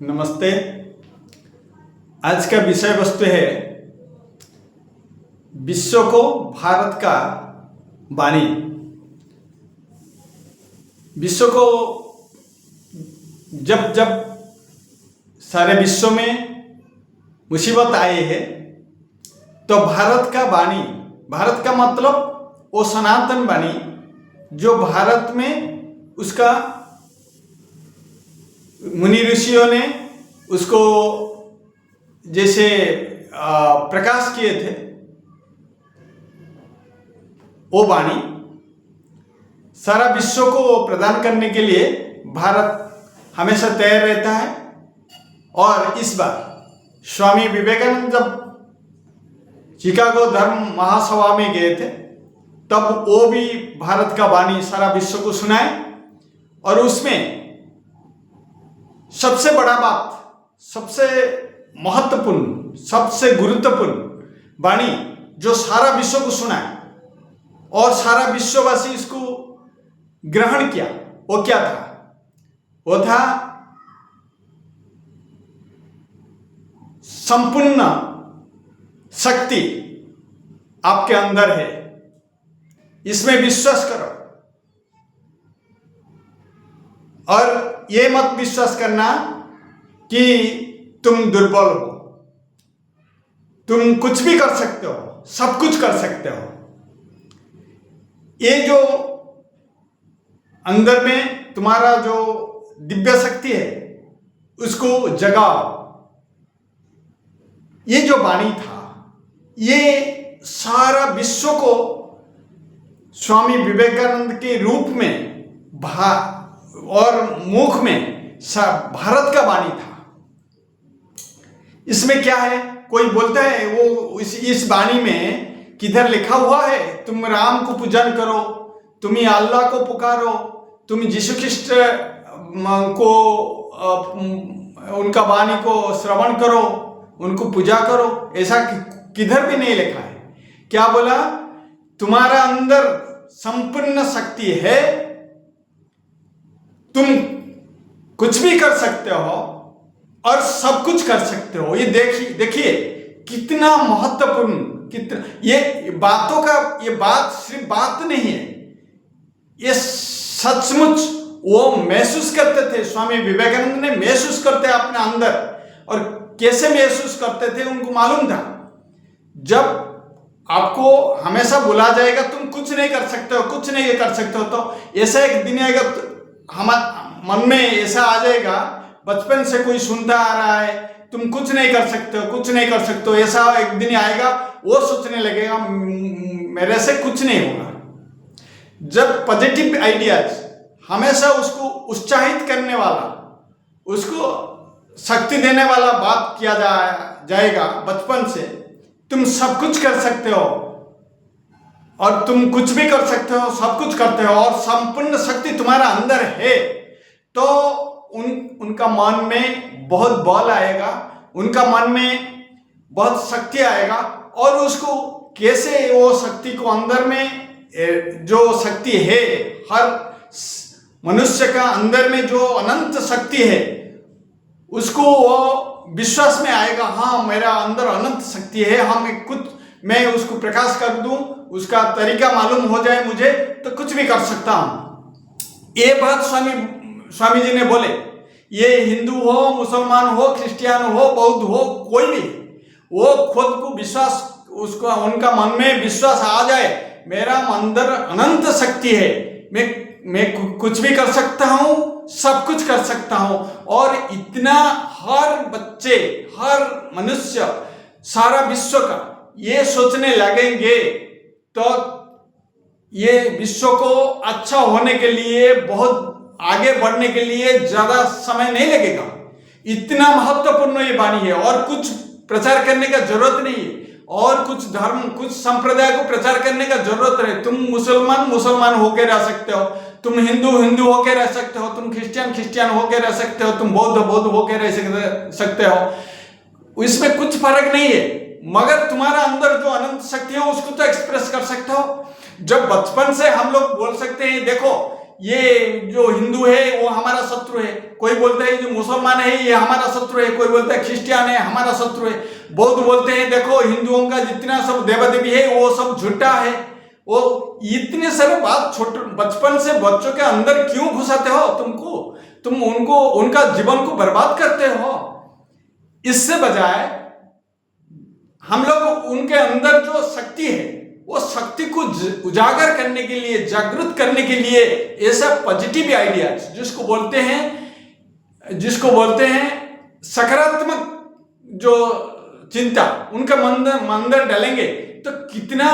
नमस्ते। आज का विषय वस्तु है विश्व को भारत का वाणी। विश्व को जब जब सारे विश्व में मुसीबत आए है तो भारत का वाणी, भारत का मतलब वो सनातन वाणी जो भारत में उसका मुनि ऋषियों ने उसको जैसे प्रकाश किए थे, वो वाणी सारा विश्व को प्रदान करने के लिए भारत हमेशा तैयार रहता है। और इस बार स्वामी विवेकानंद जब चिकागो धर्म महासभा में गए थे तब वो भी भारत का वाणी सारा विश्व को सुनाए। और उसमें सबसे बड़ा बात, सबसे महत्वपूर्ण, सबसे गुरुत्वपूर्ण वाणी जो सारा विश्व को सुनाए और सारा विश्ववासी इसको ग्रहण किया, वो क्या था? वो था संपूर्ण शक्ति आपके अंदर है, इसमें विश्वास करो। और ये मत विश्वास करना कि तुम दुर्बल हो, तुम कुछ भी कर सकते हो, सब कुछ कर सकते हो। ये जो अंदर में तुम्हारा जो दिव्य शक्ति है उसको जगाओ। ये जो वाणी था ये सारा विश्व को स्वामी विवेकानंद के रूप में और मुख में भारत का वाणी था। इसमें क्या है? कोई बोलता है वो इस वाणी में किधर लिखा हुआ है तुम राम को पूजन करो, तुम ही अल्लाह को पुकारो, तुम यीशु ख्रिस्ट को उनका वाणी को श्रवण करो, उनको पूजा करो। ऐसा किधर भी नहीं लिखा है। क्या बोला? तुम्हारा अंदर संपूर्ण शक्ति है, तुम कुछ भी कर सकते हो और सब कुछ कर सकते हो। ये देखिए कितना महत्वपूर्ण, कितना ये बातों का, ये बात सिर्फ बात नहीं है, ये सचमुच वो महसूस करते थे। स्वामी विवेकानंद ने महसूस करते अपने अंदर, और कैसे महसूस करते थे उनको मालूम था। जब आपको हमेशा बोला जाएगा तुम कुछ नहीं कर सकते हो, कुछ नहीं कर सकते हो, तो ऐसा एक दिन आएगा हमारे मन में ऐसा आ जाएगा, बचपन से कोई सुनता आ रहा है तुम कुछ नहीं कर सकते हो, कुछ नहीं कर सकते हो, ऐसा एक दिन आएगा वो सोचने लगेगा मेरे से कुछ नहीं होगा। जब पॉजिटिव आइडियाज हमेशा उसको उत्साहित करने वाला, उसको शक्ति देने वाला बात किया जाएगा बचपन से, तुम सब कुछ कर सकते हो और तुम कुछ भी कर सकते हो, सब कुछ करते हो और संपूर्ण शक्ति तुम्हारा अंदर है, तो उनका मन में बहुत बल आएगा, उनका मन में बहुत शक्ति आएगा। और उसको कैसे वो शक्ति को अंदर में जो शक्ति है, हर मनुष्य का अंदर में जो अनंत शक्ति है उसको वो विश्वास में आएगा, हाँ मेरा अंदर अनंत शक्ति है, हाँ मैं उसको प्रकाश कर दूं, उसका तरीका मालूम हो जाए मुझे, तो कुछ भी कर सकता हूं। ये बात स्वामी जी ने बोले। ये हिंदू हो, मुसलमान हो, क्रिश्चियन हो, बौद्ध हो, कोई भी, वो खुद को विश्वास, उसको उनका मन में विश्वास आ जाए मेरा अंदर अनंत शक्ति है, मैं कुछ भी कर सकता हूं, सब कुछ कर सकता हूं। और इतना हर बच्चे, हर मनुष्य, सारा विश्व का ये सोचने लगेंगे तो ये विश्व को अच्छा होने के लिए, बहुत आगे बढ़ने के लिए ज्यादा समय नहीं लगेगा। इतना महत्वपूर्ण ये वाणी है और कुछ प्रचार करने का जरूरत नहीं है, और कुछ धर्म, कुछ संप्रदाय को प्रचार करने का जरूरत है। तुम मुसलमान होकर रह सकते हो, तुम हिंदू होकर रह सकते हो, तुम क्रिश्चियन होकर रह सकते हो, तुम बौद्ध होकर रह सकते हो, इसमें कुछ फर्क नहीं है। मगर तुम्हारा अंदर जो अनंत शक्ति है उसको तो एक्सप्रेस कर सकते हो। जब बचपन से हम लोग बोल सकते हैं, देखो ये जो हिंदू है वो हमारा शत्रु है, कोई बोलता है जो मुसलमान है ये हमारा शत्रु है, कोई बोलता है क्रिश्चियन है हमारा शत्रु है, बौद्ध बोलते हैं देखो हिंदुओं का जितना सब देवा देवी है वो सब झूठा है। वो इतने सारे बात छोटे बचपन से बच्चों के अंदर क्यों घुसाते हो? तुम उनको उनका जीवन को बर्बाद करते हो। इससे बजाय हम लोग उनके अंदर जो शक्ति है वो शक्ति को उजागर करने के लिए, जागृत करने के लिए ऐसा पॉजिटिव आइडियाज जिसको बोलते हैं सकारात्मक जो चिंता उनका मंदिर डालेंगे तो कितना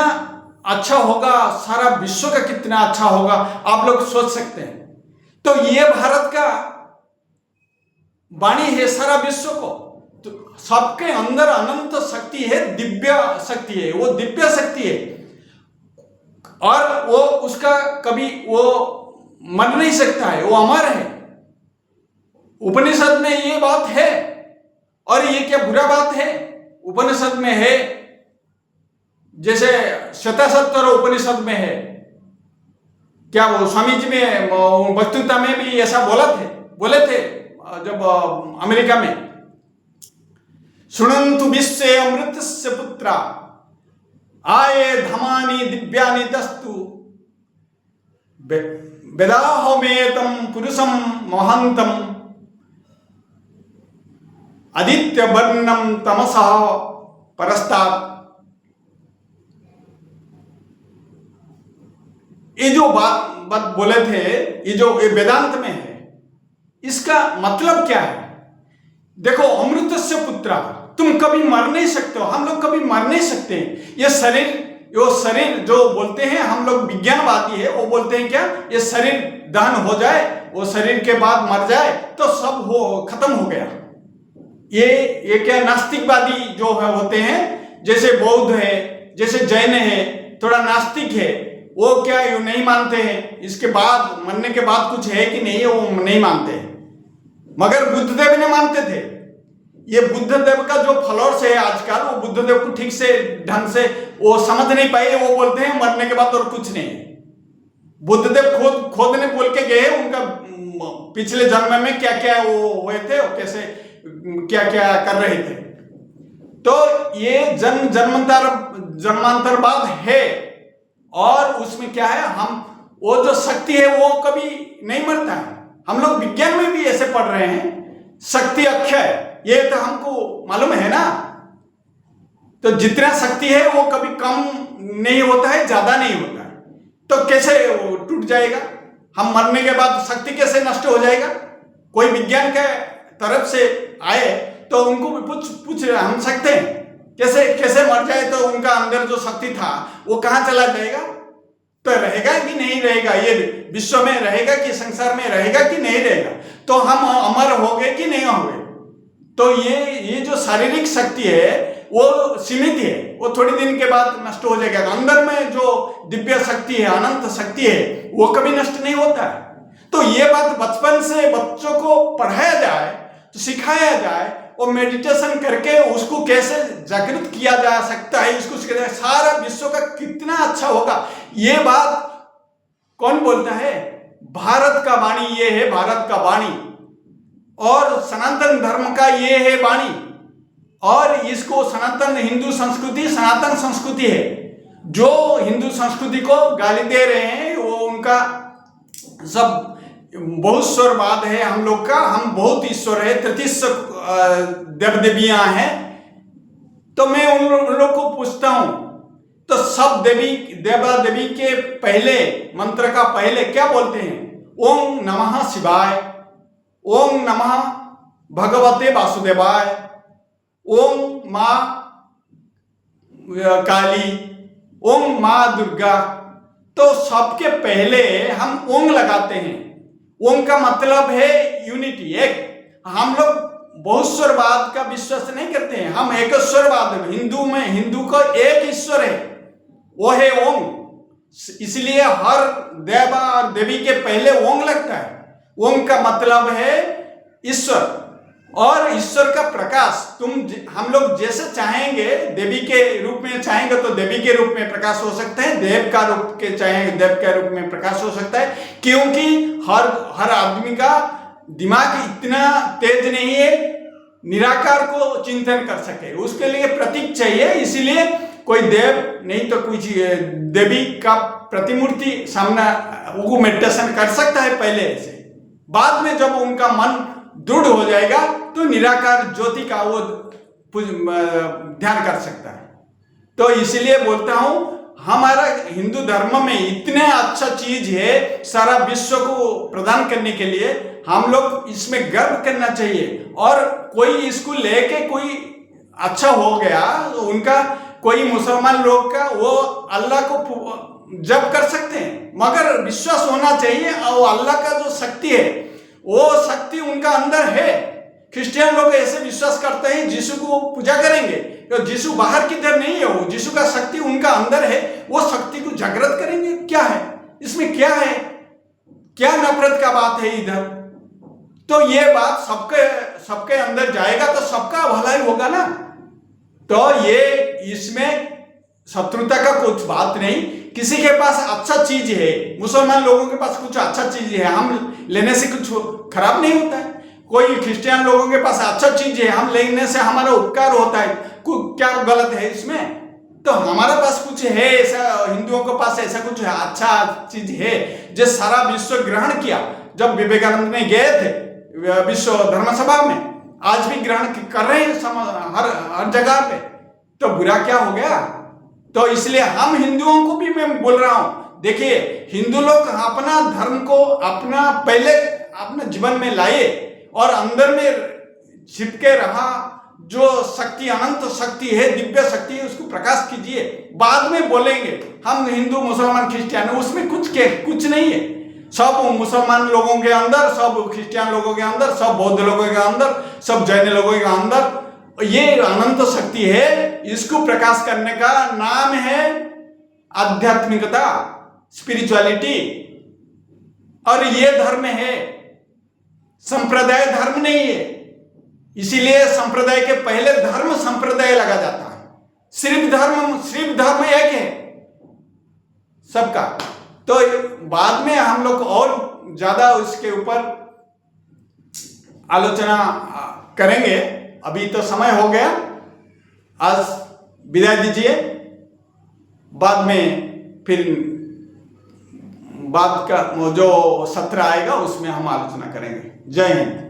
अच्छा होगा, सारा विश्व का कितना अच्छा होगा आप लोग सोच सकते हैं। तो ये भारत का वाणी है सारा विश्व को, तो सबके अंदर अनंत शक्ति है, दिव्य शक्ति है, वो दिव्य शक्ति है और वो उसका कभी वो मर नहीं सकता है, वो अमर है। उपनिषद में ये बात है और ये क्या बुरा बात है? उपनिषद में है, जैसे श्वेताश्वतर उपनिषद में है, क्या वो स्वामी जी में वस्तुता में भी ऐसा बोले थे जब अमेरिका में, शुणन्तु विश्वे अमृतस्य पुत्रा आये धमानि दिव्यानि तस्तु वेदाहमेतं पुरुषं महान्तं आदित्य वर्णम तमसः परस्तात्। ये जो बात बोले थे, ये वेदांत में है, इसका मतलब क्या है? देखो अमृतस्य पुत्रा, तुम कभी मर नहीं सकते हो, हम लोग कभी मर नहीं सकते। ये शरीर जो बोलते हैं हम लोग विज्ञानवादी है, वो बोलते हैं क्या ये शरीर दहन हो जाए, वो शरीर के बाद मर जाए तो सब खत्म हो गया। ये क्या नास्तिकवादी जो है होते हैं, जैसे बौद्ध है, जैसे जैन है, थोड़ा नास्तिक है, वो क्या ये नहीं मानते हैं इसके बाद मरने के बाद कुछ है कि नहीं, वो नहीं मानते हैं। मगर बुद्धदेव ने मानते थे। ये बुद्धदेव का जो फॉलोअर्स है आजकल, वो बुद्धदेव को ठीक से ढंग से वो समझ नहीं पाए, वो बोलते हैं मरने के बाद और कुछ नहीं। बुद्धदेव खुद ने बोल के गए उनका पिछले जन्म में क्या क्या वो हुए थे और कैसे क्या क्या कर रहे थे। तो ये जन्मांतरवाद है और उसमें क्या है, हम वो जो शक्ति है वो कभी नहीं मरता है। हम लोग विज्ञान में भी ऐसे पढ़ रहे हैं, शक्ति अक्षय, ये तो हमको मालूम है ना। तो जितना शक्ति है वो कभी कम नहीं होता है, ज्यादा नहीं होता है। तो कैसे वो टूट जाएगा? हम मरने के बाद शक्ति कैसे नष्ट हो जाएगा? कोई विज्ञान के तरफ से आए तो उनको भी पूछ हम सकते हैं कैसे मर जाए तो उनका अंदर जो शक्ति था वो कहाँ चला जाएगा? तो रहेगा कि नहीं रहेगा, ये विश्व में रहेगा कि संसार में रहेगा कि नहीं रहेगा? तो हम अमर हो गए कि नहीं हो गए? तो ये जो शारीरिक शक्ति है वो सीमित है, वो थोड़ी दिन के बाद नष्ट हो जाएगा। अंदर में जो दिव्य शक्ति है, अनंत शक्ति है, वो कभी नष्ट नहीं होता है। तो ये बात बचपन से बच्चों को पढ़ाया जाए, तो सिखाया जाए और मेडिटेशन करके उसको कैसे जागृत किया जा सकता है, इसको सारा विश्व का कितना अच्छा होगा। ये बात कौन बोलता है? भारत का वाणी ये है, भारत का वाणी, और सनातन धर्म का ये है वाणी। और इसको सनातन हिंदू संस्कृति सनातन संस्कृति है। जो हिंदू संस्कृति को गाली दे रहे हैं वो उनका सब बहुस्वरवाद है हम लोग का, हम बहुत ईश्वर है, 33 देव देवियां हैं। तो मैं उन लोग को पूछता हूं, तो सब देवा देवी के पहले मंत्र का पहले क्या बोलते हैं? ओम नमः शिवाय, ओम नमः भगवते वासुदेवाय, ओम मां काली, ओम मां दुर्गा। तो सबके पहले हम ओम लगाते हैं। ओम का मतलब है यूनिटी, एक। हम लोग बहुस्वरवाद का विश्वास नहीं करते हैं, हम एकस्वरवाद। हिंदू का एक ईश्वर है, वो है ओम। इसलिए हर देवा और देवी के पहले ओम लगता है। ओम का मतलब है ईश्वर। और ईश्वर का प्रकाश हम लोग जैसे चाहेंगे, देवी के रूप में चाहेंगे तो देवी के रूप में प्रकाश हो सकते हैं, देव का रूप के चाहेंगे देव के रूप में प्रकाश हो सकता है, क्योंकि हर आदमी का दिमाग इतना तेज नहीं है निराकार को चिंतन कर सके, उसके लिए प्रतीक चाहिए। इसीलिए कोई देव नहीं तो कुछ देवी का प्रतिमूर्ति सामने वो मेडिटेशन कर सकता है पहले से, बाद में जब उनका मन दृढ़ हो जाएगा तो निराकार ज्योति का वो ध्यान कर सकता है। तो इसलिए बोलता हूं हमारा हिंदू धर्म में इतने अच्छा चीज है सारा विश्व को प्रदान करने के लिए, हम लोग इसमें गर्व करना चाहिए। और कोई इसको लेके कोई अच्छा हो गया तो उनका कोई मुसलमान लोग का वो अल्लाह को जप कर सकते हैं, मगर विश्वास होना चाहिए और अल्लाह का जो शक्ति है वो शक्ति उनका अंदर है। क्रिश्चियन लोग ऐसे विश्वास करते हैं यीशु को पूजा करेंगे तो यीशु बाहर किधर नहीं है, वो यीशु का शक्ति उनका अंदर है, वो शक्ति को जागृत करेंगे। क्या है इसमें, क्या है, क्या नफरत का बात है इधर? तो ये बात सबके अंदर जाएगा तो सबका भलाई होगा ना। तो ये इसमें शत्रुता का कुछ बात नहीं। किसी के पास अच्छा चीज है, मुसलमान लोगों के पास कुछ अच्छा चीज है, हम लेने से कुछ खराब नहीं होता है। कोई क्रिश्चियन लोगों के पास अच्छा चीज है, हम लेने से हमारा उपकार होता है, क्या गलत है इसमें? तो हमारे पास कुछ है ऐसा, हिंदुओं के पास ऐसा कुछ है, अच्छा चीज है जो सारा विश्व ग्रहण किया। जब विवेकानंद में गए थे विश्व धर्म सभा में, आज भी ग्रहण कर रहे हैं हर जगह पे, तो बुरा क्या हो गया? तो इसलिए हम हिंदुओं को भी मैं बोल रहा हूं, देखिए हिंदू लोग अपना धर्म को पहले अपने जीवन में लाए और अंदर में छिपके रहा जो शक्ति, अनंत शक्ति है, दिव्य शक्ति है, उसको प्रकाश कीजिए। बाद में बोलेंगे हम हिंदू मुसलमान क्रिश्चियन, उसमें कुछ नहीं है। सब मुसलमान लोगों के अंदर, सब क्रिश्चियन लोगों के अंदर, सब बौद्ध लोगों के अंदर, सब जैन लोगों के अंदर ये अनंत शक्ति है। इसको प्रकाश करने का नाम है आध्यात्मिकता, स्पिरिचुअलिटी। और ये धर्म है, संप्रदाय धर्म नहीं है। इसीलिए संप्रदाय के पहले धर्म संप्रदाय लगा जाता है। सिर्फ धर्म एक है सबका। तो बाद में हम लोग और ज्यादा उसके ऊपर आलोचना करेंगे। अभी तो समय हो गया, आज विदाई दीजिए, बाद में फिर बाद का जो सत्र आएगा उसमें हम आलोचना करेंगे। जय हिंद।